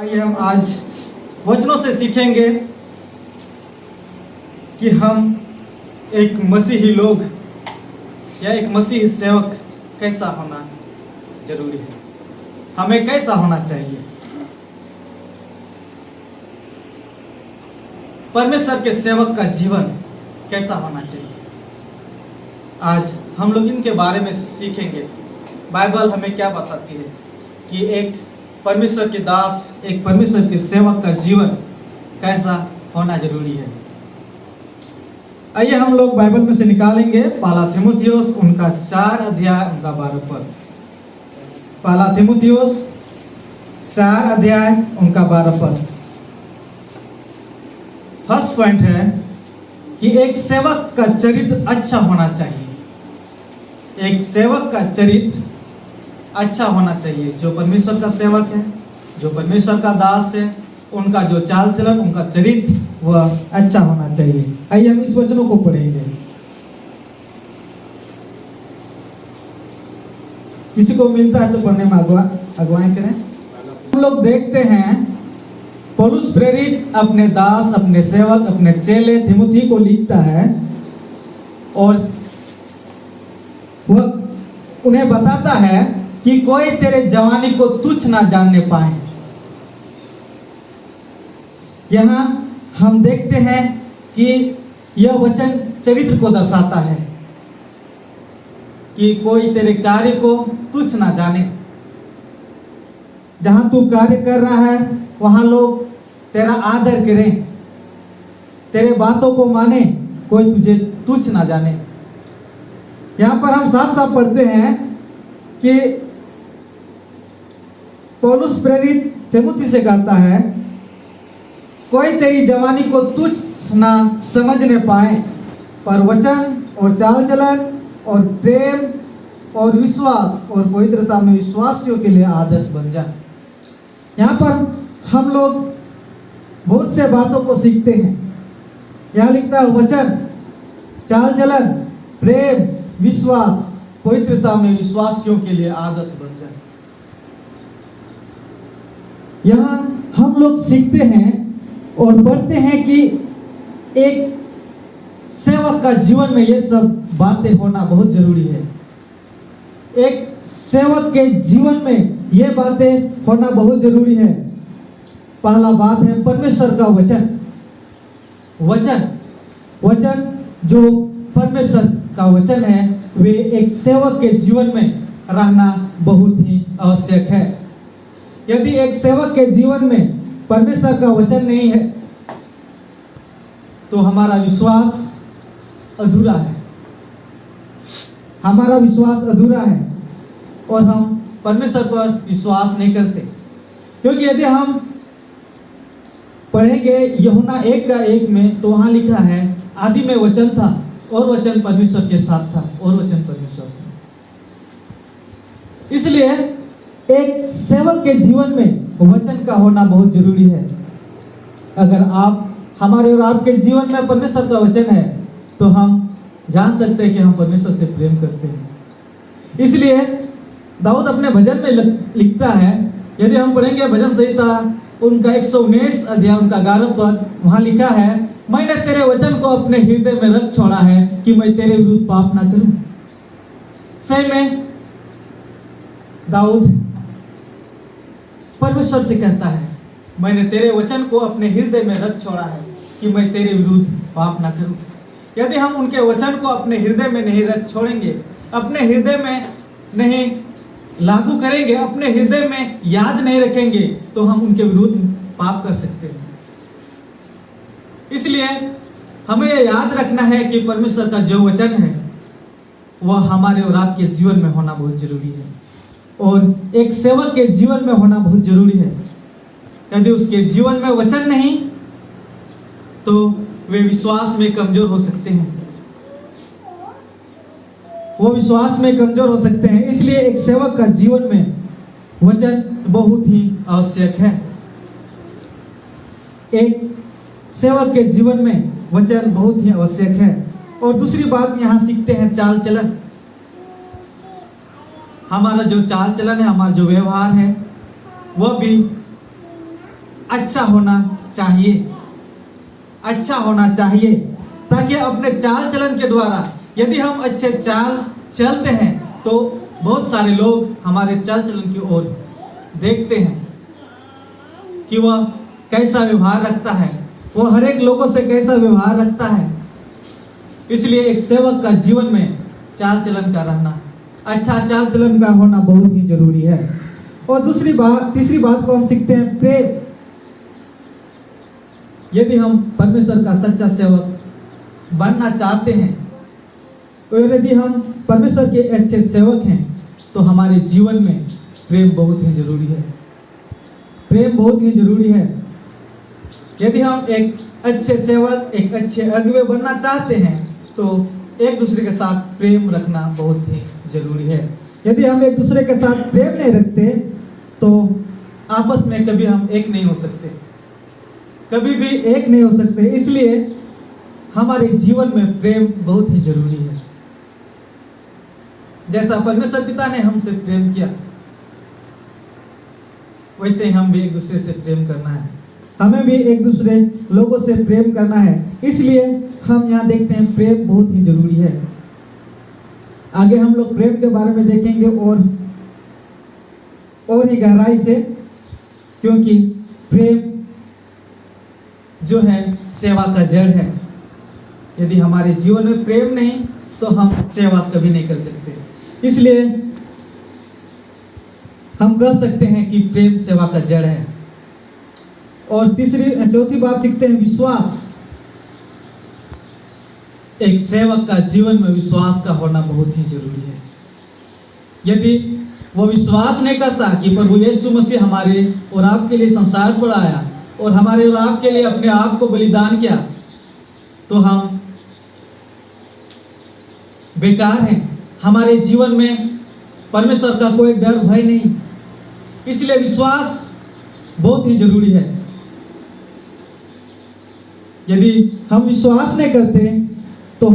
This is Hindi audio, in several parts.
आइए हम आज वचनों से सीखेंगे कि हम एक मसीही लोग या एक मसीही सेवक कैसा होना जरूरी है, हमें कैसा होना चाहिए। परमेश्वर के सेवक का जीवन कैसा होना चाहिए, आज हम लोग इनके बारे में सीखेंगे। बाइबल हमें क्या बताती है कि एक परमेश्वर के दास, एक परमेश्वर के सेवक का जीवन कैसा होना जरूरी है। आइए हम लोग बाइबल में से निकालेंगे पहला तीमुथियुस उनका 4 अध्याय उनका 12 पद। पहला तीमुथियुस 4 अध्याय उनका 12 पद। फर्स्ट पॉइंट है कि एक सेवक का चरित्र अच्छा होना चाहिए। एक सेवक का चरित्र अच्छा होना चाहिए। जो परमेश्वर का सेवक है, जो परमेश्वर का दास है, उनका जो चाल चलन, उनका चरित्र वह अच्छा होना चाहिए। आइए हम इस वचनों को पढ़ेंगे। किसी को मिलता है तो पढ़ने में अगुवाई करें। हम लोग देखते हैं पौलुस प्रेरित अपने दास, अपने सेवक, अपने चेले तीमुथी को लिखता है और वह उन्हें बताता है कि कोई तेरे जवानी को तुच्छ ना जानने पाए। यहां हम देखते हैं कि यह वचन चरित्र को दर्शाता है कि कोई तेरे कार्य को तुच्छ ना जाने। जहां तू कार्य कर रहा है वहां लोग तेरा आदर करें, तेरे बातों को माने, कोई तुझे तुच्छ ना जाने। यहां पर हम साफ साफ पढ़ते हैं कि पौलुस प्रेरित तीमुथी से कहता है कोई तेरी जवानी को तुच्छ ना समझने पाए, पर वचन और चाल चलन और प्रेम और विश्वास और पवित्रता में विश्वासियों के लिए आदर्श बन जाए। यहाँ पर हम लोग बहुत से बातों को सीखते हैं। यहाँ लिखता है वचन, चाल चलन, प्रेम, विश्वास, पवित्रता में विश्वासियों के लिए आदर्श बन जाए। यहाँ हम लोग सीखते हैं और पढ़ते हैं कि एक सेवक का जीवन में ये सब बातें होना बहुत जरूरी है। एक सेवक के जीवन में ये बातें होना बहुत जरूरी है। पहला बात है परमेश्वर का वचन। वचन जो परमेश्वर का वचन है वे एक सेवक के जीवन में रहना बहुत ही आवश्यक है। यदि एक सेवक के जीवन में परमेश्वर का वचन नहीं है तो हमारा विश्वास अधूरा है। हमारा विश्वास अधूरा है और हम परमेश्वर पर विश्वास नहीं करते। क्योंकि यदि हम पढ़ेंगे यूहन्ना 1:1 में तो वहां लिखा है आदि में वचन था और वचन परमेश्वर के साथ था और वचन परमेश्वर था। इसलिए एक सेवक के जीवन में वचन का होना बहुत जरूरी है। अगर आप हमारे और आपके जीवन में परमेश्वर का वचन है तो हम जान सकते हैं कि हम परमेश्वर से प्रेम करते हैं। इसलिए दाऊद अपने भजन में लिखता है, यदि हम पढ़ेंगे भजन संहिता उनका 119 अध्याय उनका 11 पद, वहां लिखा है मैंने तेरे वचन को अपने हृदय में रख छोड़ा है कि मैं तेरे विरुद्ध पाप ना करूं। सही में दाऊद परमेश्वर से कहता है मैंने तेरे वचन को अपने हृदय में रख छोड़ा है कि मैं तेरे विरुद्ध पाप ना करूं। यदि हम उनके वचन को अपने हृदय में नहीं रख छोड़ेंगे, अपने हृदय में नहीं लागू करेंगे, अपने हृदय में याद नहीं रखेंगे तो हम उनके विरुद्ध पाप कर सकते हैं। इसलिए हमें यह याद रखना है कि परमेश्वर का जो वचन है वह हमारे और आपके जीवन में होना बहुत जरूरी है और एक सेवक के जीवन में होना बहुत जरूरी है। यदि उसके जीवन में वचन नहीं तो वे विश्वास में कमजोर हो सकते हैं, वो विश्वास में कमजोर हो सकते हैं। इसलिए एक सेवक का जीवन में वचन बहुत ही आवश्यक है। एक सेवक के जीवन में वचन बहुत ही आवश्यक है। और दूसरी बात यहाँ सीखते हैं चाल चलन। हमारा जो चाल चलन है, हमारा जो व्यवहार है वह भी अच्छा होना चाहिए, अच्छा होना चाहिए, ताकि अपने चाल चलन के द्वारा यदि हम अच्छे चाल चलते हैं तो बहुत सारे लोग हमारे चाल चलन की ओर देखते हैं कि वह कैसा व्यवहार रखता है, वो हर एक लोगों से कैसा व्यवहार रखता है। इसलिए एक सेवक का जीवन में चाल चलन का रहना, अच्छा चाल चलन का होना बहुत ही जरूरी है। और तीसरी बात को हम सीखते हैं प्रेम। यदि हम परमेश्वर का सच्चा सेवक बनना चाहते हैं, तो यदि हम परमेश्वर के अच्छे सेवक हैं, तो हमारे जीवन में प्रेम बहुत ही जरूरी है। प्रेम बहुत ही जरूरी है। यदि हम एक अच्छे सेवक, एक अच्छे अगुवे बनना चाहते हैं, तो एक दूसरे के साथ प्रेम रखना बहुत ही जरूरी है। यदि हम एक दूसरे के साथ प्रेम नहीं रखते तो आपस में कभी हम एक नहीं हो सकते, कभी भी एक नहीं हो सकते। इसलिए हमारे जीवन में प्रेम बहुत ही जरूरी है। जैसा परमेश्वर पिता ने हमसे प्रेम किया, वैसे ही हम भी एक दूसरे से प्रेम करना है। हमें भी एक दूसरे लोगों से प्रेम करना है। इसलिए हम यहाँ देखते हैं प्रेम बहुत ही जरूरी है। आगे हम लोग प्रेम के बारे में देखेंगे और ही गहराई से, क्योंकि प्रेम जो है सेवा का जड़ है। यदि हमारे जीवन में प्रेम नहीं तो हम सेवा कभी नहीं कर सकते। इसलिए हम कह सकते हैं कि प्रेम सेवा का जड़ है। और चौथी बात सीखते हैं विश्वास। एक सेवक का जीवन में विश्वास का होना बहुत ही जरूरी है। यदि वो विश्वास नहीं करता कि प्रभु यीशु मसीह हमारे और आपके लिए संसार पर आया और हमारे और आपके लिए अपने आप को बलिदान किया, तो हम बेकार हैं। हमारे जीवन में परमेश्वर का कोई डर भय नहीं। इसलिए विश्वास बहुत ही जरूरी है। यदि हम विश्वास नहीं करते तो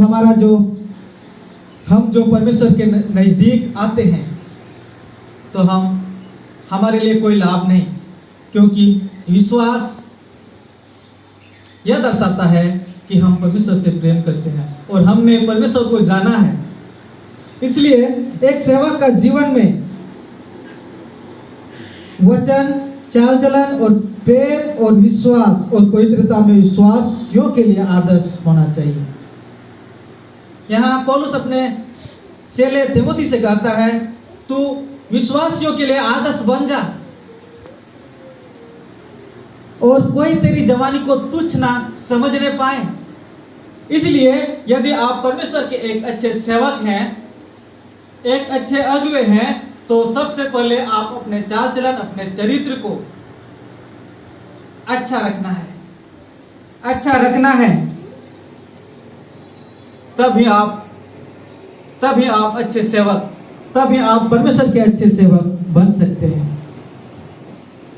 हम जो परमेश्वर के नजदीक आते हैं तो हमारे लिए कोई लाभ नहीं, क्योंकि विश्वास यह दर्शाता है कि हम परमेश्वर से प्रेम करते हैं और हमने परमेश्वर को जाना है। इसलिए एक सेवक का जीवन में वचन, चाल चलन और प्रेम और विश्वास और पवित्रता में विश्वासियों के लिए आदर्श होना चाहिए। यहाँ पौलुस अपने चेले तीमुथी से कहता है, तू विश्वासियों के लिए आदर्श बन जा और कोई तेरी जवानी को तुच्छ ना समझने पाए। इसलिए यदि आप परमेश्वर के एक अच्छे सेवक हैं, एक अच्छे अगुवे हैं, तो सबसे पहले आप अपने चाल चलन, अपने चरित्र को अच्छा रखना है, अच्छा रखना है। तभी आप अच्छे सेवक, तभी आप परमेश्वर के अच्छे सेवक बन सकते हैं।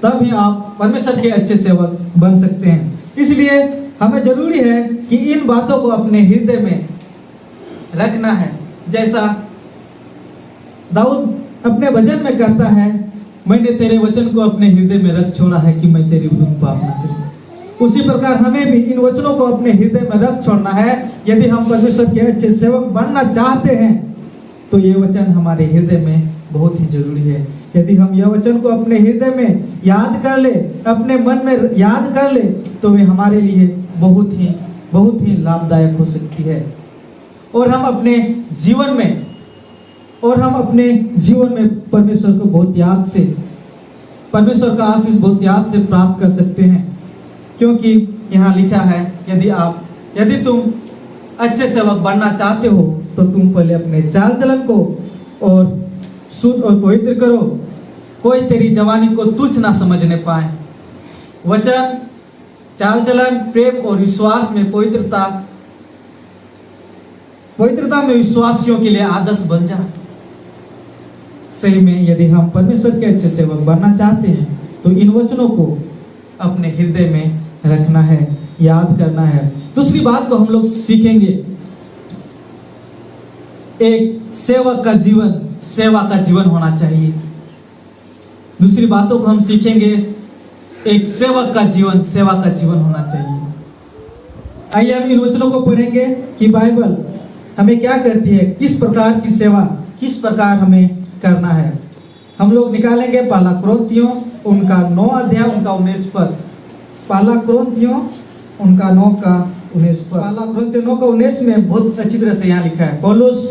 तभी आप परमेश्वर के अच्छे सेवक बन सकते हैं। इसलिए हमें जरूरी है कि इन बातों को अपने हृदय में रखना है। जैसा दाऊद अपने भजन में कहता है, मैंने तेरे वचन को अपने हृदय में रख छोड़ा है कि मैं तेरी विरुद्ध पाप न करूं। उसी प्रकार हमें भी इन वचनों को अपने हृदय में रख छोड़ना है। यदि हम परमेश्वर के अच्छे सेवक बनना चाहते हैं तो ये वचन हमारे हृदय में बहुत ही जरूरी है। यदि हम यह वचन को अपने हृदय में याद कर ले, अपने मन में याद कर ले, तो वे हमारे लिए बहुत ही लाभदायक हो सकती है। और हम अपने जीवन में परमेश्वर को परमेश्वर का आशीष बहुत याद से प्राप्त कर सकते हैं। क्योंकि यहाँ लिखा है, यदि तुम अच्छे सेवक बनना चाहते हो तो तुम पहले अपने चाल चलन को और शुद्ध और पवित्र करो, कोई तेरी जवानी को तुच्छ ना समझने पाए। वचन, चाल चलन, प्रेम और विश्वास में पवित्रता में विश्वासियों के लिए आदर्श बन जा। सही में यदि हम परमेश्वर के अच्छे सेवक बनना चाहते हैं तो इन वचनों को अपने हृदय में रखना है, याद करना है। दूसरी बात को हम लोग सीखेंगे, एक सेवक का जीवन सेवा का जीवन होना चाहिए। दूसरी बातों को हम सीखेंगे, एक सेवक का जीवन सेवा का जीवन होना चाहिए। आइए हम इन वचनों को पढ़ेंगे कि बाइबल हमें क्या कहती है, किस प्रकार की सेवा, किस प्रकार हमें करना है। हम लोग निकालेंगे पहला कुरिन्थियों उनका 9 अध्याय उनका 19 पद। पहला कुरिन्थियों उनका 9 का 19 पद। पहला कुरिन्थियों 9 का 19 में बहुत अच्छी तरह से यहाँ लिखा है। पौलुस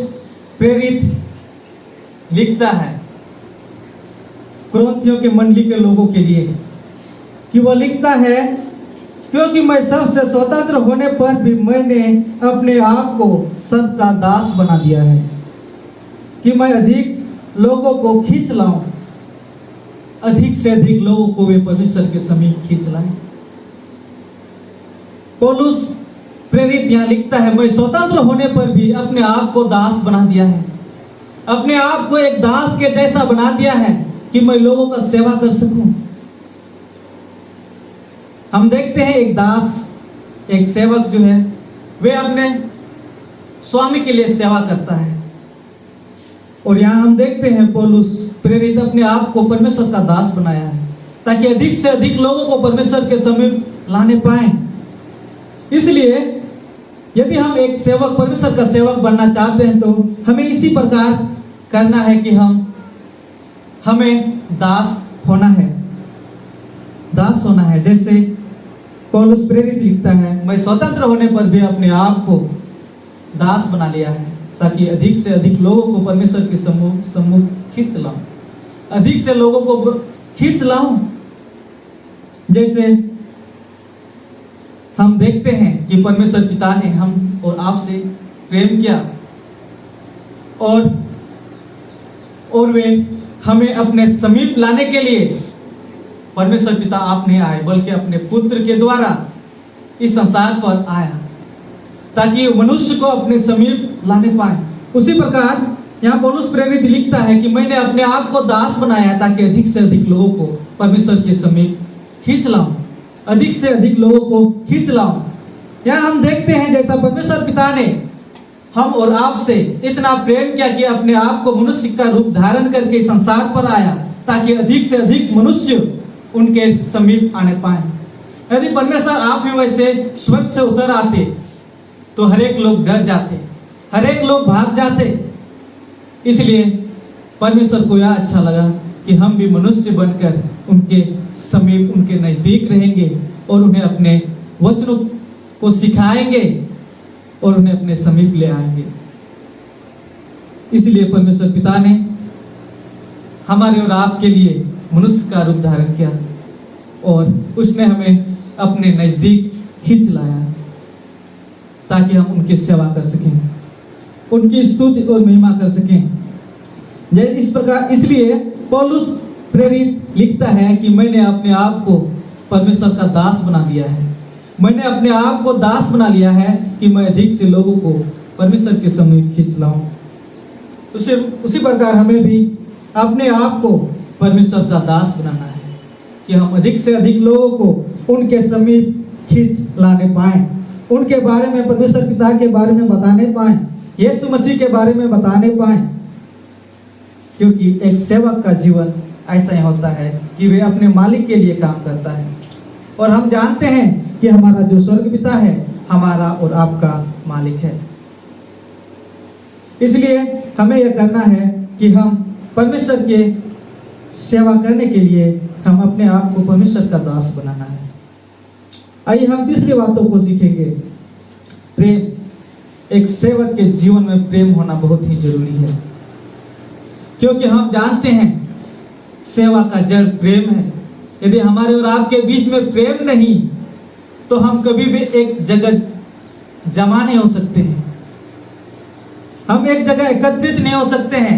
प्रेरित लिखता है कुरिन्थियों के मंडली के लोगों के लिए कि वह लिखता है, क्योंकि मैं सबसे स्वतंत्र होने पर भी मैंने अपने आप को सबका दास बना दिया है कि मैं अधिक लोगों को खींच लाऊं, अधिक से अधिक लोगों को वे परमेश्वर के समीप खींच लाएं। पौलुस प्रेरित यहाँ लिखता है, मैं स्वतंत्र होने पर भी अपने आप को दास बना दिया है, अपने आप को एक दास के जैसा बना दिया है कि मैं लोगों का सेवा कर सकूं। हम देखते हैं एक दास, एक सेवक जो है वे अपने स्वामी के लिए सेवा करता है, और यहाँ हम देखते हैं पौलुस प्रेरित अपने आप को परमेश्वर का दास बनाया है ताकि अधिक से अधिक लोगों को परमेश्वर के समीप लाने पाए। इसलिए यदि हम एक सेवक, परमेश्वर का सेवक बनना चाहते हैं तो हमें इसी प्रकार करना है कि हमें दास होना है, दास होना है। जैसे पौलुस प्रेरित लिखता है, मैं स्वतंत्र होने पर भी अपने आप को दास बना लिया है ताकि अधिक से अधिक लोगों को परमेश्वर के सम्मुख खींच लाऊं, अधिक से लोगों को खींच लाऊं। जैसे हम देखते हैं कि परमेश्वर पिता ने हम और आपसे प्रेम किया और वे हमें अपने समीप लाने के लिए परमेश्वर पिता आप नहीं आए बल्कि अपने पुत्र के द्वारा इस संसार पर आया ताकि मनुष्य को अपने समीप लाने पाए। उसी प्रकार यहाँ पौलुस प्रेरित लिखता है कि मैंने अपने आप को दास बनाया ताकि अधिक से अधिक लोगों को परमेश्वर के समीप खींच लाऊं, अधिक से अधिक लोगों को खींच लाऊं। यहाँ हम देखते हैं जैसा परमेश्वर पिता ने हम और आपसे इतना प्रेम किया कि अपने आप को मनुष्य का रूप धारण करके संसार पर आया ताकि अधिक से अधिक मनुष्य उनके समीप आने पाए। यदि परमेश्वर आप ही वैसे स्वर्ग से उतर आते तो हरेक लोग डर जाते, हरेक लोग भाग जाते। इसलिए परमेश्वर को यह अच्छा लगा कि हम भी मनुष्य बनकर उनके समीप, उनके नजदीक रहेंगे और उन्हें अपने वचनों को सिखाएंगे और उन्हें अपने समीप ले आएंगे। इसलिए परमेश्वर पिता ने हमारे और आपके लिए मनुष्य का रूप धारण किया और उसने हमें अपने नजदीक खींच लाया ताकि हम उनकी सेवा कर सकें, उनकी स्तुति और महिमा कर सकें। इस प्रकार इसलिए पौलुस प्रेरित लिखता है कि मैंने अपने आप को परमेश्वर का दास बना दिया है, मैंने अपने आप को दास बना लिया है कि मैं अधिक से लोगों को परमेश्वर के समीप खींच लाऊं। उसी प्रकार हमें भी अपने आप को परमेश्वर का दास बनाना है कि हम अधिक से अधिक लोगों को उनके समीप खींच लाने पाएं, उनके बारे में, परमेश्वर पिता के बारे में बताने पाएं, यीशु मसीह के बारे में बताने पाएं। क्योंकि एक सेवक का जीवन ऐसा ही होता है कि वे अपने मालिक के लिए काम करता है और हम जानते हैं कि हमारा जो स्वर्ग पिता है हमारा और आपका मालिक है। इसलिए हमें यह करना है कि हम परमेश्वर के सेवा करने के लिए हम अपने आप को परमेश्वर का दास बनाना है। आइए हम तीसरी बातों को सीखेंगे। प्रेम। एक सेवक के जीवन में प्रेम होना बहुत ही जरूरी है क्योंकि हम जानते हैं सेवा का जड़ प्रेम है। यदि हमारे और आपके बीच में प्रेम नहीं तो हम कभी भी एक जगह जमा नहीं हो सकते हैं, हम एक जगह एकत्रित नहीं हो सकते हैं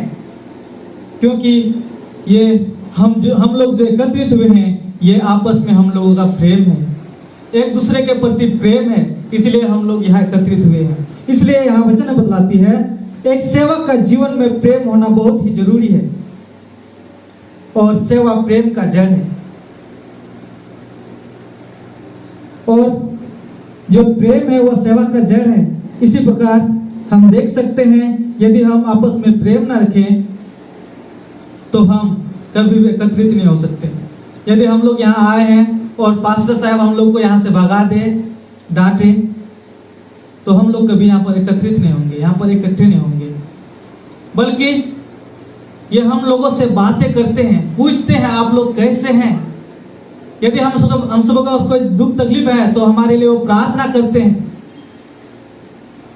क्योंकि ये हम लोग जो एकत्रित हुए हैं ये आपस में हम लोगों का प्रेम है, एक दूसरे के प्रति प्रेम है, इसलिए हम लोग यहाँ एकत्रित हुए हैं। इसलिए यहाँ वचन बतलाती है एक सेवक का जीवन में प्रेम होना बहुत ही जरूरी है और सेवा प्रेम का जड़ है। और जो प्रेम है वह सेवा का जड़ है। इसी प्रकार हम देख सकते हैं यदि हम आपस में प्रेम न रखें तो हम कभी भी एकत्रित नहीं हो सकते। यदि हम लोग यहाँ आए हैं और पास्टर साहब हम लोग को यहाँ से भगा दे, डांटे, तो हम लोग कभी यहाँ पर एकत्रित नहीं होंगे, यहाँ पर इकट्ठे नहीं होंगे। बल्कि ये हम लोगों से बातें करते हैं, पूछते हैं आप लोग कैसे हैं। यदि हम सब का उसको दुख तकलीफ है तो हमारे लिए वो प्रार्थना करते हैं।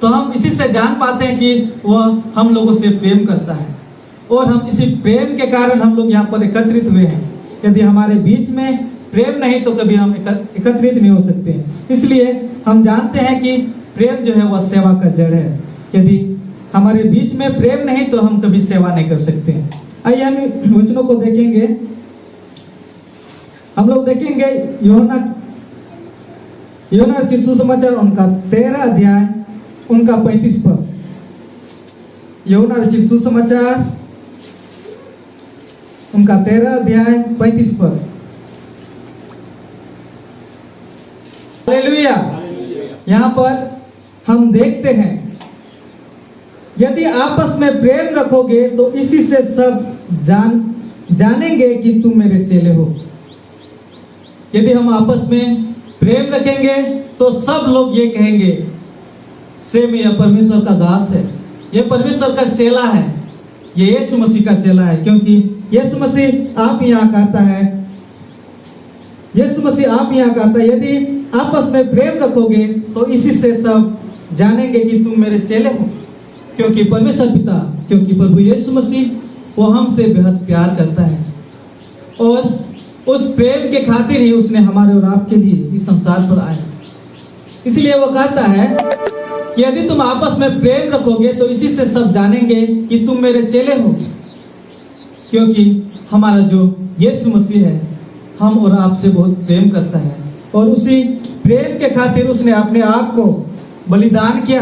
तो हम इसी से जान पाते हैं कि वह हम लोगों से प्रेम करता है, और हम इसी प्रेम के कारण हम लोग यहाँ पर एकत्रित हुए हैं। यदि हमारे बीच में प्रेम नहीं तो कभी हम एकत्रित नहीं हो सकते। इसलिए हम जानते हैं कि प्रेम जो है वह सेवा का जड़ है। यदि हमारे बीच में प्रेम नहीं तो हम कभी सेवा नहीं कर सकते। आइए हम वचनों को देखेंगे। हम लोग देखेंगे यूहन्ना रचित सुसमाचार उनका 13 अध्याय उनका 35 पद। यूहन्ना रचित सुसमाचार उनका 13 अध्याय 35 पद। हालेलुया। यहाँ पर हम देखते हैं, यदि आपस में प्रेम रखोगे तो इसी से सब जानेंगे कि तुम मेरे चेले हो। यदि हम आपस में प्रेम रखेंगे तो सब लोग ये कहेंगे, सेम यह परमेश्वर का दास है, ये परमेश्वर का चेला है, ये यीशु मसीह का चेला है। क्योंकि यीशु मसीह आप यहाँ कहता है, यीशु मसीह आप यहाँ कहता है, यदि आपस में प्रेम रखोगे तो इसी से सब जानेंगे कि तुम मेरे चेले हो। क्योंकि परमेश्वर पिता, क्योंकि प्रभु यीशु मसीह वो हमसे बेहद प्यार करता है, और उस प्रेम के खातिर ही उसने हमारे और आपके लिए इस संसार पर आया। इसलिए वो कहता है कि यदि तुम आपस में प्रेम रखोगे तो इसी से सब जानेंगे कि तुम मेरे चेले हो। क्योंकि हमारा जो यीशु मसीह है हम और आपसे बहुत प्रेम करता है, और उसी प्रेम के खातिर उसने अपने आप को बलिदान किया,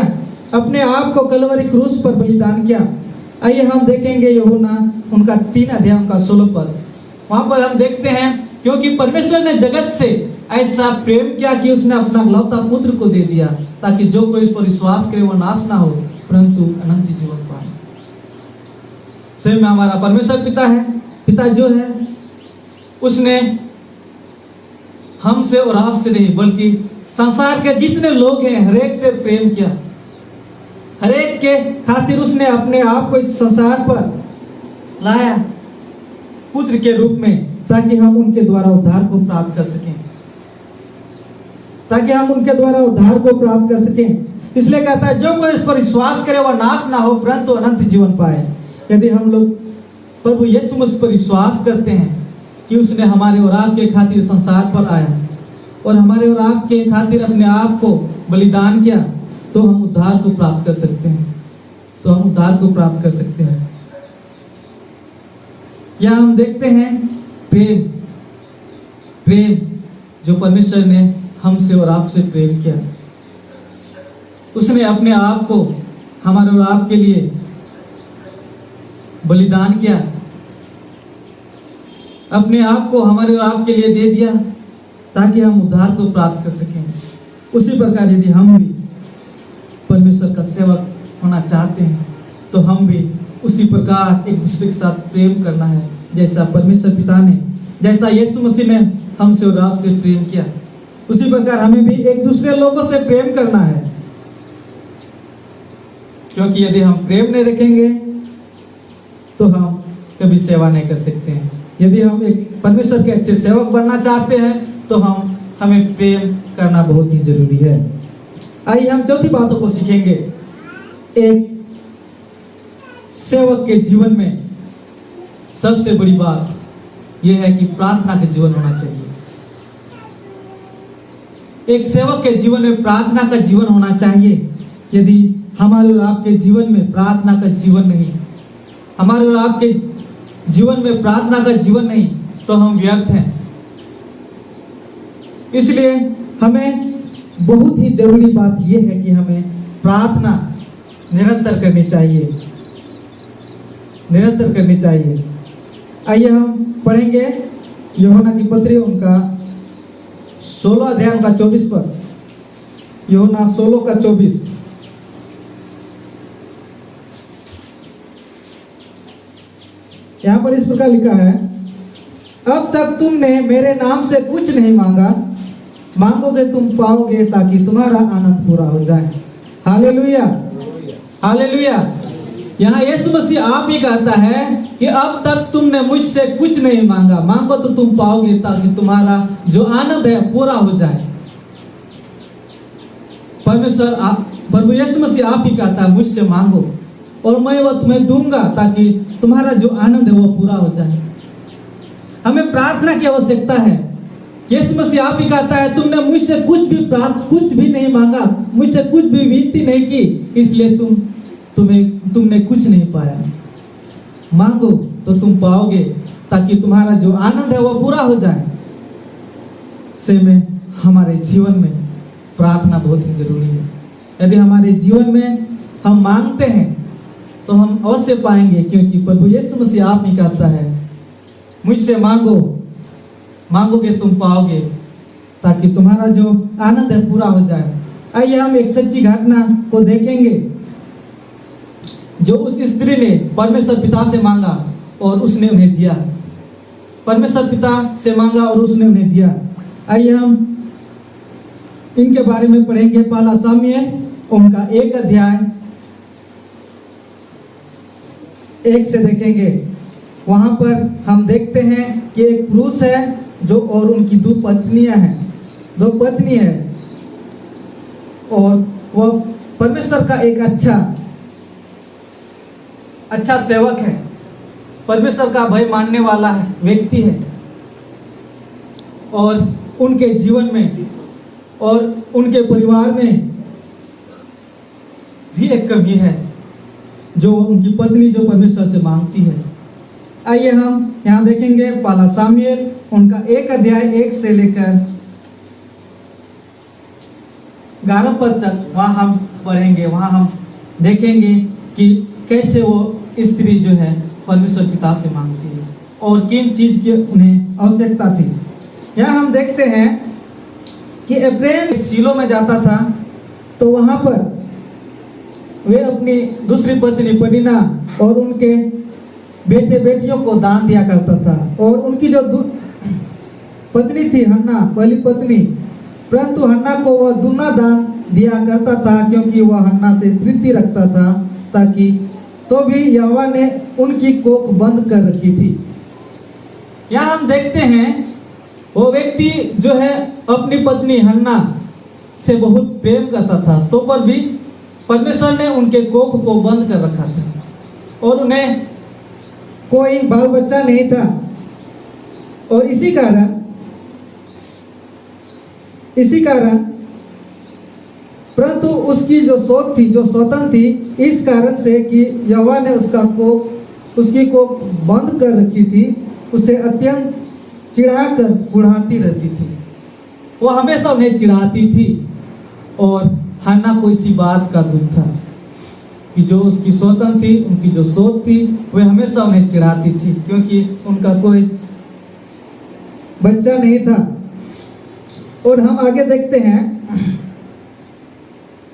अपने आप को कलवरी क्रूस पर बलिदान किया। आइए हम देखेंगे यूहन्ना उनका 3 अध्याय उनका 16 पद। वहां पर हम देखते हैं, क्योंकि परमेश्वर ने जगत से ऐसा प्रेम किया कि उसने अपना इकलौता पुत्र को दे दिया, ताकि जो कोई इस पर विश्वास करे वो नाश ना हो परंतु अनंत जीवन पाए। सही में हमारा परमेश्वर पिता है, पिता जो है उसने हमसे और आपसे नहीं बल्कि संसार के जितने लोग हैं हरेक से प्रेम किया। हरेक के खातिर उसने अपने आप को इस संसार पर लाया पुत्र के रूप में, ताकि हम उनके द्वारा उद्धार को प्राप्त कर सकें, ताकि हम उनके द्वारा उद्धार को प्राप्त कर सकें। इसलिए कहता है, जो कोई इस पर विश्वास करे वह नाश ना हो परंतु अनंत जीवन पाए। यदि हम लोग प्रभु यीशु मसीह पर विश्वास करते हैं कि उसने हमारे और आपके खातिर संसार पर आया और हमारे और आपके खातिर अपने आप को बलिदान किया, तो हम उद्धार को प्राप्त कर सकते हैं, तो हम उद्धार को प्राप्त कर सकते हैं। यहाँ हम देखते हैं प्रेम, प्रेम जो परमेश्वर ने हमसे और आपसे प्रेम किया। उसने अपने आप को हमारे और आपके लिए बलिदान किया, अपने आप को हमारे और आपके लिए दे दिया ताकि हम उद्धार को प्राप्त कर सकें। उसी प्रकार यदि हम भी परमेश्वर का सेवक होना चाहते हैं तो हम भी उसी प्रकार एक दूसरे के साथ प्रेम करना है, जैसा परमेश्वर पिता ने, जैसा यीशु मसीह ने हमसे और आपसे प्रेम किया, उसी प्रकार हमें भी एक दूसरे लोगों से प्रेम करना है। क्योंकि यदि हम प्रेम नहीं रखेंगे तो हम कभी सेवा नहीं कर सकते हैं। यदि हम एक परमेश्वर के अच्छे सेवक बनना चाहते हैं तो हमें प्रेम करना बहुत ही जरूरी है। आइए हम चौथी बातों को सीखेंगे। एक सेवक के जीवन में सबसे बड़ी बात यह है कि प्रार्थना का जीवन होना चाहिए। एक सेवक के जीवन में प्रार्थना का जीवन होना चाहिए। यदि हमारे और आपके जीवन में प्रार्थना का जीवन नहीं, हमारे और आपके जीवन में प्रार्थना का जीवन नहीं, तो हम व्यर्थ हैं। इसलिए हमें बहुत ही जरूरी बात यह है कि हमें प्रार्थना निरंतर करनी चाहिए, निरंतर करनी चाहिए। आइए हम पढ़ेंगे यूहन्ना की पत्री उनका 16 अध्याय उनका 24 पद। यूहन्ना 16 का 24। यहाँ पर इस प्रकार लिखा है, अब तक तुमने मेरे नाम से कुछ नहीं मांगा, मांगोगे तुम पाओगे, ताकि तुम्हारा आनंद पूरा हो जाए। Hallelujah, hallelujah. यहाँ यीशु मसीह आप ही कहता है कि अब तक तुमने मुझसे कुछ नहीं मांगा, मांगो तो तुम पाओगे, ताकि तुम्हारा जो आनंद है पूरा हो जाए। परमेश्वर प्रभु यीशु मसीह आप ही कहता है मुझसे मांगो और मैं वो तुम्हें दूंगा, ताकि तुम्हारा जो आनंद है वो पूरा हो जाए। हमें प्रार्थना की आवश्यकता है। यीशु मसीह आप ही कहता है तुमने मुझसे कुछ भी नहीं मांगा, मुझसे कुछ भी विनती नहीं की, इसलिए तुमने कुछ नहीं पाया। मांगो तो तुम पाओगे, ताकि तुम्हारा जो आनंद है वो पूरा हो जाए। से में हमारे जीवन में प्रार्थना बहुत ही जरूरी है। यदि हमारे जीवन में हम मांगते हैं तो हम अवश्य पाएंगे, क्योंकि प्रभु यीशु मसीह आप ही कहता है मुझसे मांगो, मांगोगे तुम पाओगे, ताकि तुम्हारा जो आनंद है पूरा हो जाए। आइए हम एक सच्ची घटना को देखेंगे, जो उस स्त्री ने परमेश्वर पिता से मांगा और उसने उन्हें दिया। परमेश्वर पिता से मांगा और उसने उन्हें दिया। आइए हम इनके बारे में पढ़ेंगे। पहला सामुएल उनका 1 अध्याय 1 से देखेंगे। वहां पर हम देखते हैं कि एक पुरुष है जो और उनकी 2 पत्नियां हैं, 2 पत्नी है, और वह परमेश्वर का एक अच्छा सेवक है, परमेश्वर का भय मानने वाला व्यक्ति है। और उनके जीवन में और उनके परिवार में भी एक कमी है, जो उनकी पत्नी जो परमेश्वर से मांगती है। आइए हम यहाँ देखेंगे पहला सामुएल उनका 1 अध्याय 1 से लेकर 11 पद तक वहाँ हम पढ़ेंगे। वहाँ हम देखेंगे कि कैसे वो स्त्री जो है परमेश्वर पिता से मांगती है और किन चीज की उन्हें आवश्यकता थी। यहाँ हम देखते हैं कि अब्राहम शीलो में जाता था, तो वहाँ पर वे अपनी दूसरी पत्नी पनीना और उनके बेटे बेटियों को दान दिया करता था। और उनकी जो पत्नी थी हन्ना, पहली पत्नी, परंतु हन्ना को वह दूना दान दिया करता था, क्योंकि वह हन्ना से प्रीति रखता था, ताकि तो भी यहोवा ने उनकी कोख बंद कर रखी थी। यहाँ हम देखते हैं वो व्यक्ति जो है अपनी पत्नी हन्ना से बहुत प्रेम करता था, तो पर भी परमेश्वर ने उनके कोख को बंद कर रखा था और उन्हें कोई बाल बच्चा नहीं था। और इसी कारण परंतु उसकी जो सोच थी, जो स्वतंत्र थी, इस कारण से कि यहोवा ने उसकी कोख बंद कर रखी थी, उसे अत्यंत चिढ़ाकर बुढ़ाती रहती थी। वो हमेशा उन्हें चिढ़ाती थी और हन्ना को इसी बात का दुख था कि जो उसकी स्वतंत्र थी, उनकी जो सोच थी, वे हमेशा उन्हें चिढ़ाती थी, क्योंकि उनका कोई बच्चा नहीं था। और हम आगे देखते हैं,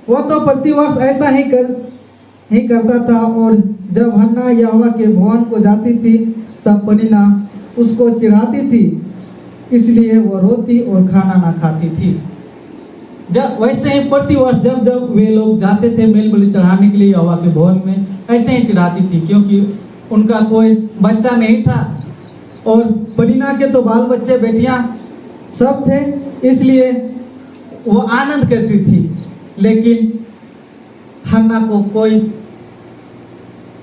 वह तो प्रतिवर्ष ऐसा ही करता था। और जब हन्ना यहोवा के भवन को जाती थी, तब पनीना उसको चिढ़ाती थी, इसलिए वह रोती और खाना ना खाती थी। जब वैसे ही प्रतिवर्ष जब वे लोग जाते थे मेल बलि चढ़ाने के लिए यहोवा के भवन में, ऐसे ही चिढ़ाती थी, क्योंकि उनका कोई बच्चा नहीं था और पनीना के तो बाल बच्चे बेटियां सब थे, इसलिए वो आनंद करती थी। लेकिन हन्ना को कोई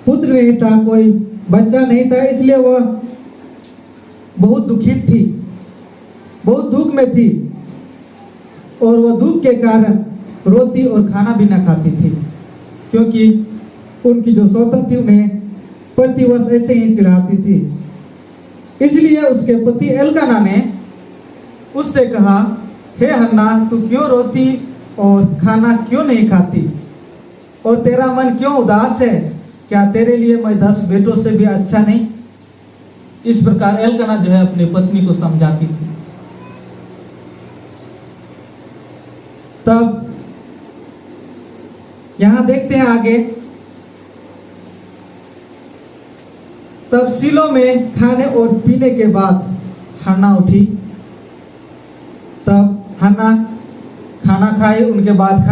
पुत्र नहीं था, कोई बच्चा नहीं था, इसलिए वह बहुत दुखित थी, बहुत दुख में थी, और वह दुख के कारण रोती और खाना भी न खाती थी, क्योंकि उनकी जो स्वतंत्र थी उन्हें प्रतिवर्ष ऐसे ही चिढ़ाती थी। इसलिए उसके पति एलकाना ने उससे कहा, हे हन्ना, तू क्यों रोती और खाना क्यों नहीं खाती, और तेरा मन क्यों उदास है? क्या तेरे लिए मैं 10 बेटों से भी अच्छा नहीं? इस प्रकार एलकाना जो है अपनी पत्नी को समझाती थी। तब यहां देखते हैं आगे, तब शीलो में खाने और पीने के बाद हन्ना उठी। तब हन्ना खाना खाए, उनके बाद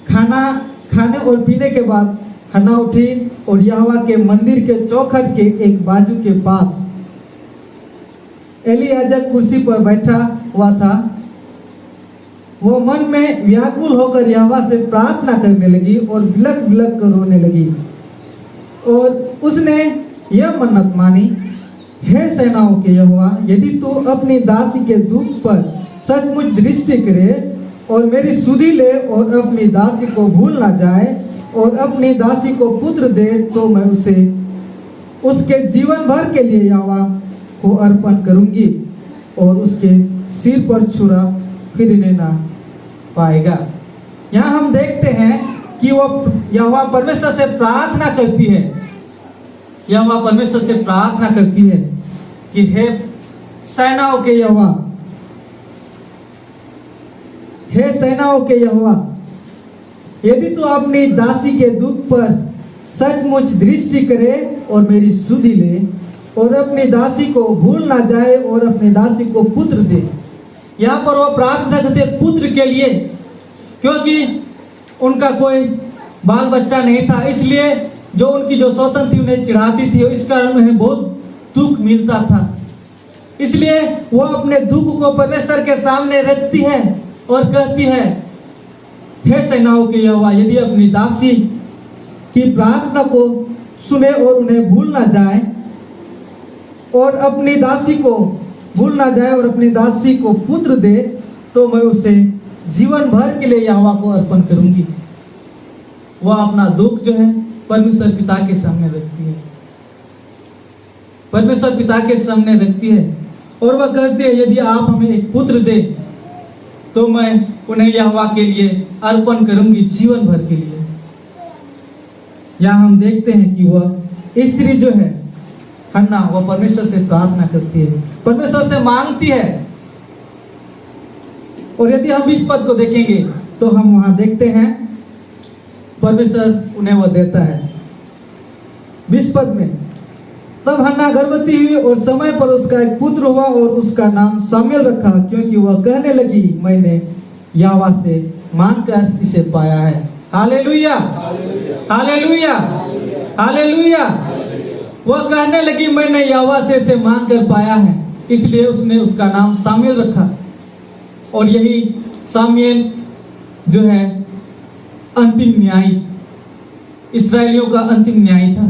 खाना खाने और पीने के बाद हन्ना उठी और यहोवा के मंदिर के चौखट के एक बाजू के पास एलियाजर कुर्सी पर बैठा हुआ था। वो मन में व्याकुल होकर यहोवा से प्रार्थना करने लगी और बिलक बिलक कर रोने लगी और उसने यह मन्नत मानी, हे सेनाओं के यहोवा, यदि तू अपनी दासी के दुख पर सचमुच दृष्टि करे और मेरी सुधि ले और अपनी दासी को भूल ना जाए और अपनी दासी को पुत्र दे, तो मैं उसे उसके जीवन भर के लिए यहोवा को अर्पण करूंगी और उसके सिर पर छुरा फिरने ना पाएगा। यहाँ हम देखते हैं कि वो यहोवा परमेश्वर से प्रार्थना करती है। यहोवा परमेश्वर से प्रार्थना करती है कि हे सेनाओं के यहोवा, हे सेनाओं के यहोवा, यदि तू अपनी दासी के दुख पर सचमुच दृष्टि करे और मेरी सुधि ले और अपनी दासी को भूल ना जाए और अपनी दासी को पुत्र दे। यहाँ पर वो प्रार्थना करते पुत्र के लिए, क्योंकि उनका कोई बाल बच्चा नहीं था, इसलिए जो उनकी जो सौतन थी उन्हें चिढ़ाती थी, इस कारण उन्हें बहुत दुख मिलता था। इसलिए वो अपने दुख को परमेश्वर के सामने रखती है और कहती है, हे सेनाओं के यहोवा, यदि अपनी दासी की प्रार्थना को सुने और उन्हें भूल ना जाए और अपनी दासी को भूल ना जाए और अपनी दासी को पुत्र दे, तो मैं उसे जीवन भर के लिए यहोवा को अर्पण करूंगी। वह अपना दुख जो है परमेश्वर पिता के सामने रखती है, परमेश्वर पिता के सामने रखती है और वह कहती है, यदि आप हमें एक पुत्र दे तो मैं उन्हें यहोवा के लिए अर्पण करूंगी जीवन भर के लिए। यहाँ हम देखते हैं कि वह स्त्री जो है हन्ना, वह परमेश्वर से प्रार्थना करती है, परमेश्वर से मांगती है। और यदि हम इस पद को देखेंगे तो हम वहां देखते हैं परमेश्वर उन्हें वह देता है। 20 पद में, तब हन्ना गर्भवती हुई और समय पर उसका एक पुत्र हुआ और उसका नाम शामूएल रखा, क्योंकि वह कहने लगी, मैंने यहोवा से मांगकर इसे पाया है। Hallelujah, hallelujah, hallelujah. वह कहने लगी, मैंने यहोवा से इसे मांगकर पाया है, इसलिए उसने उसका नाम शामूएल रखा। और यही शामूएल जो है अंतिम न्यायी, इस्राएलियों का अंतिम न्यायी था।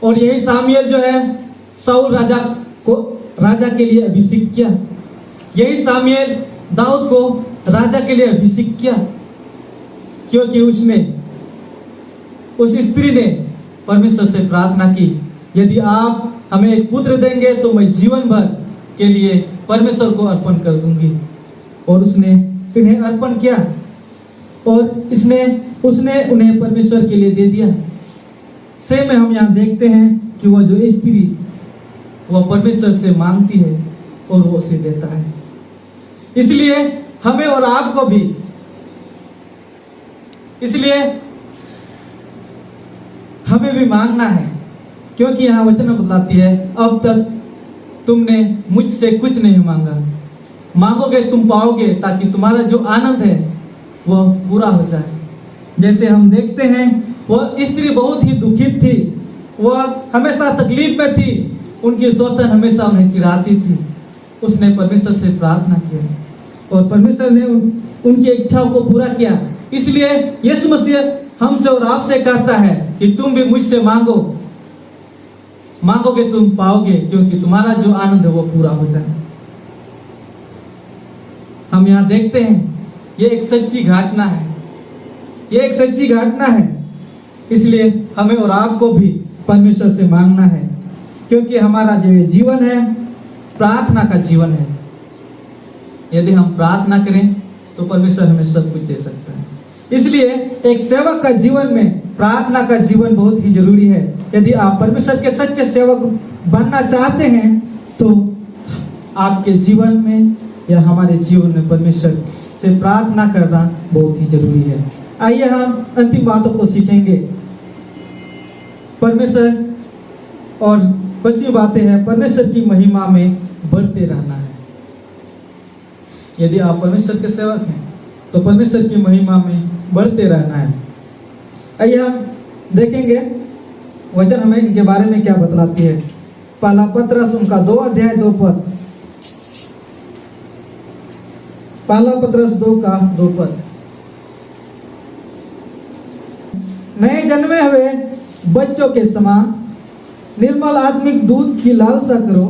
और यही शामूएल जो है शाऊल राजा के लिए अभिषेक किया। यही शामूएल दाऊद को राजा के लिए अभिषेक किया, क्योंकि उस स्त्री ने परमेश्वर से प्रार्थना की, यदि आप हमें एक पुत्र देंगे तो मैं जीवन भर के लिए परमेश्वर को अर्पण कर दूंगी। और उसने इन्हें अर्पण किया और उसने उन्हें परमेश्वर के लिए दे दिया। से में हम यहाँ देखते हैं कि वह जो स्त्री वह परमेश्वर से मांगती है और वो उसे देता है। इसलिए हमें और आपको भी, इसलिए हमें भी मांगना है, क्योंकि यहाँ वचन बतलाती है, अब तक तुमने मुझसे कुछ नहीं मांगा, मांगोगे तुम पाओगे, ताकि तुम्हारा जो आनंद है वह पूरा हो जाए। जैसे हम देखते हैं वह स्त्री बहुत ही दुखित थी, वह हमेशा तकलीफ में थी, उनकी सौतन हमेशा उन्हें चिढ़ाती थी। उसने परमेश्वर से प्रार्थना की और परमेश्वर ने उनकी इच्छाओं को पूरा किया। इसलिए यीशु मसीह हमसे और आपसे कहता है कि तुम भी मुझसे मांगो, मांगोगे तुम पाओगे, क्योंकि तुम्हारा जो आनंद है वो पूरा हो जाए। हम यहाँ देखते हैं ये एक सच्ची घटना है, ये एक सच्ची घटना है। इसलिए हमें और आपको भी परमेश्वर से मांगना है, क्योंकि हमारा जो ये जीवन है प्रार्थना का जीवन है। यदि हम प्रार्थना करें तो परमेश्वर हमें सब कुछ दे सकता है। इसलिए एक सेवक का जीवन में प्रार्थना का जीवन बहुत ही जरूरी है। यदि आप परमेश्वर के सच्चे सेवक बनना चाहते हैं तो आपके जीवन में या हमारे जीवन में परमेश्वर से प्रार्थना करना बहुत ही जरूरी है। आइए हम अंतिम बातों को सीखेंगे। परमेश्वर और 5वीं बातें हैं, परमेश्वर की महिमा में बढ़ते रहना है। यदि आप परमेश्वर के सेवक हैं तो परमेश्वर की महिमा में बढ़ते रहना है। आइए हम देखेंगे वचन हमें इनके बारे में क्या बतलाती है। पहला पत्रस उनका 2 अध्याय 2 पद, पहला पत्रस 2 का 2 पद। नए जन्मे हुए बच्चों के समान निर्मल आत्मिक दूध की लालसा करो,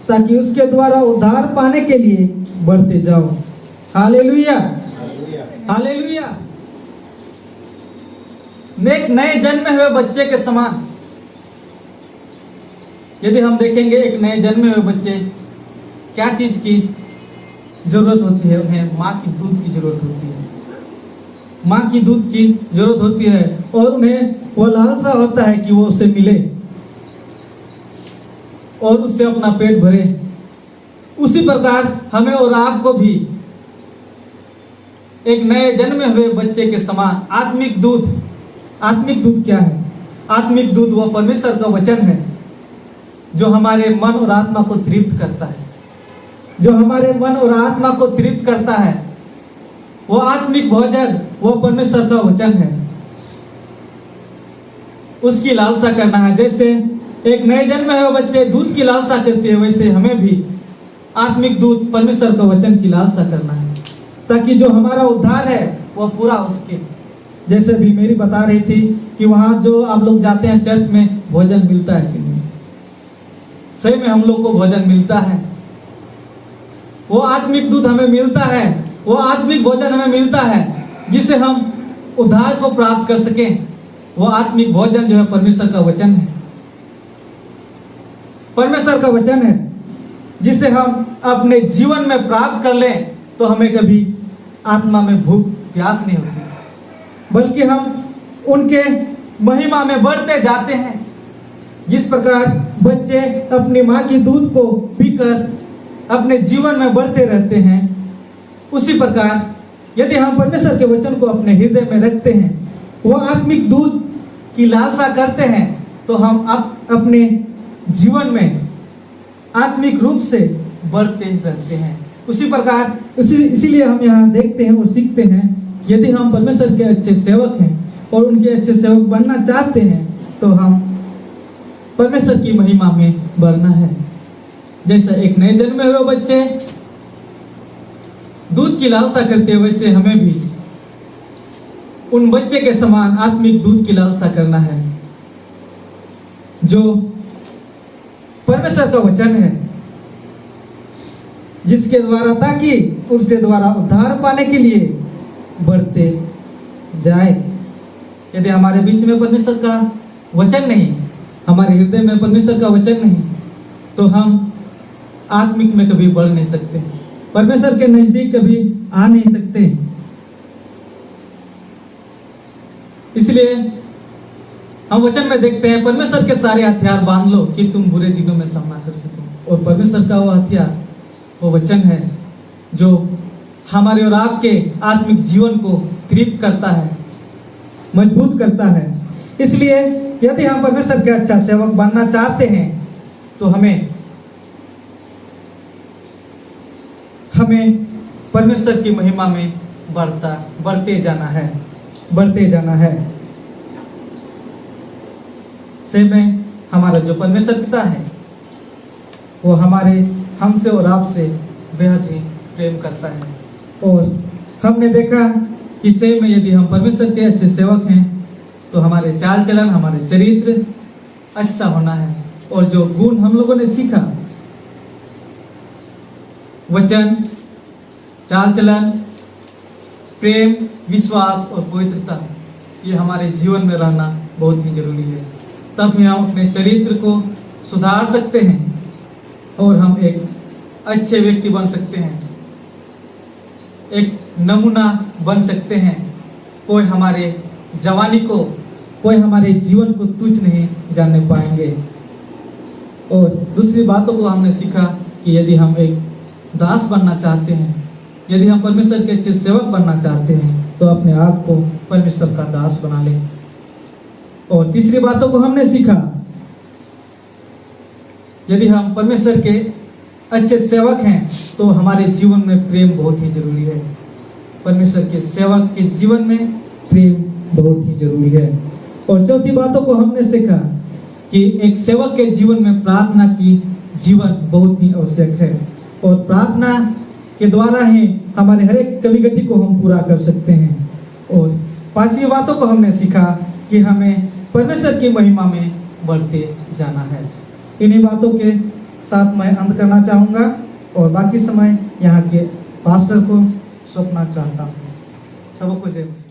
ताकि उसके द्वारा उद्धार पाने के लिए बढ़ते जाओ। Hallelujah, hallelujah. नए जन्मे हुए बच्चे के समान, यदि हम देखेंगे एक नए जन्मे हुए बच्चे क्या चीज की जरूरत होती है, उन्हें माँ की दूध की जरूरत होती है। माँ की दूध की जरूरत होती है और उन्हें वो लालसा होता है कि वो उससे मिले और उससे अपना पेट भरे। उसी प्रकार हमें और आपको भी एक नए जन्मे हुए बच्चे के समान आत्मिक दूध क्या है? आत्मिक दूध वो परमेश्वर का वचन है जो हमारे मन और आत्मा को तृप्त करता है, जो हमारे मन और आत्मा को तृप्त करता है। वो आत्मिक भोजन वो परमेश्वर का वचन है, उसकी लालसा करना है। जैसे एक नए जन्मे हुए बच्चे दूध की लालसा करते हैं, वैसे हमें भी आत्मिक दूध परमेश्वर का वचन की लालसा करना है, ताकि जो हमारा उद्धार है वो पूरा हो सके। जैसे भी मेरी बता रही थी कि वहाँ जो आप लोग जाते हैं चर्च में, भोजन मिलता है कि नहीं? सही में हम लोग को भोजन मिलता है। वो आत्मिक दूध हमें मिलता है, वो आत्मिक भोजन हमें मिलता है जिसे हम उद्धार को प्राप्त कर सकें। वो आत्मिक भोजन जो है परमेश्वर का वचन है, परमेश्वर का वचन है, जिसे हम अपने जीवन में प्राप्त कर लें तो हमें कभी आत्मा में भूख प्यास नहीं होती, बल्कि हम उनके महिमा में बढ़ते जाते हैं। जिस प्रकार बच्चे अपनी माँ की दूध को पीकर अपने जीवन में बढ़ते रहते हैं, उसी प्रकार यदि हम परमेश्वर के वचन को अपने हृदय में रखते हैं, वो आत्मिक दूध की लालसा करते हैं, तो हम अपने जीवन में आत्मिक रूप से बढ़ते रहते हैं। उसी प्रकार इसीलिए हम यहाँ देखते हैं और सीखते हैं, यदि हम परमेश्वर के अच्छे सेवक हैं और उनके अच्छे सेवक बनना चाहते हैं तो हम परमेश्वर की महिमा में बढ़ना है। जैसा एक नए जन्मे हुए बच्चे दूध की लालसा करते हैं, वैसे हमें भी उन बच्चे के समान आत्मिक दूध की लालसा करना है जो परमेश्वर का वचन है, जिसके द्वारा ताकि उसके द्वारा उद्धार पाने के लिए बढ़ते जाए। यदि हमारे बीच में परमेश्वर का वचन नहीं, हमारे हृदय में परमेश्वर का वचन नहीं, तो हम आत्मिक में कभी बढ़ नहीं सकते, परमेश्वर के नजदीक कभी आ नहीं सकते। इसलिए हम वचन में देखते हैं, परमेश्वर के सारे हथियार बांध लो कि तुम बुरे दिनों में सामना कर सको। और परमेश्वर का वो हथियार वो वचन है जो हमारे और आपके आत्मिक जीवन को तृप्त करता है, मजबूत करता है। इसलिए यदि हम परमेश्वर के अच्छा सेवक बनना चाहते हैं तो हमें परमेश्वर की महिमा में बढ़ते जाना है। से में हमारा जो परमेश्वर पिता है वो हमसे और आपसे बेहद ही प्रेम करता है। और हमने देखा कि से में यदि हम परमेश्वर के अच्छे सेवक हैं तो हमारे चाल चलन, हमारे चरित्र अच्छा होना है। और जो गुण हम लोगों ने सीखा, वचन, चाल चलन, प्रेम, विश्वास और पवित्रता, ये हमारे जीवन में रहना बहुत ही जरूरी है। तब ही हम अपने चरित्र को सुधार सकते हैं और हम एक अच्छे व्यक्ति बन सकते हैं, एक नमूना बन सकते हैं। कोई हमारे जवानी को, कोई हमारे जीवन को तुच्छ नहीं जानने पाएंगे। और दूसरी बातों को हमने सीखा कि यदि हम एक दास बनना चाहते हैं, यदि हम परमेश्वर के अच्छे सेवक बनना चाहते हैं तो अपने आप को परमेश्वर का दास बना लें। और तीसरी बातों को हमने सीखा यदि हम परमेश्वर के अच्छे सेवक हैं तो हमारे जीवन में प्रेम बहुत ही जरूरी है। परमेश्वर के सेवक के जीवन में प्रेम बहुत ही जरूरी है। और चौथी बातों को हमने सीखा कि एक सेवक के जीवन में प्रार्थना की जीवन बहुत ही आवश्यक है और प्रार्थना के द्वारा ही हमारे हर एक कमी गति को हम पूरा कर सकते हैं। और पांचवी बातों को हमने सीखा कि हमें परमेश्वर की महिमा में बढ़ते जाना है। इन्हीं बातों के साथ मैं अंत करना चाहूँगा और बाकी समय यहाँ के पास्टर को सौंपना चाहता हूँ। सबको जय मसीह।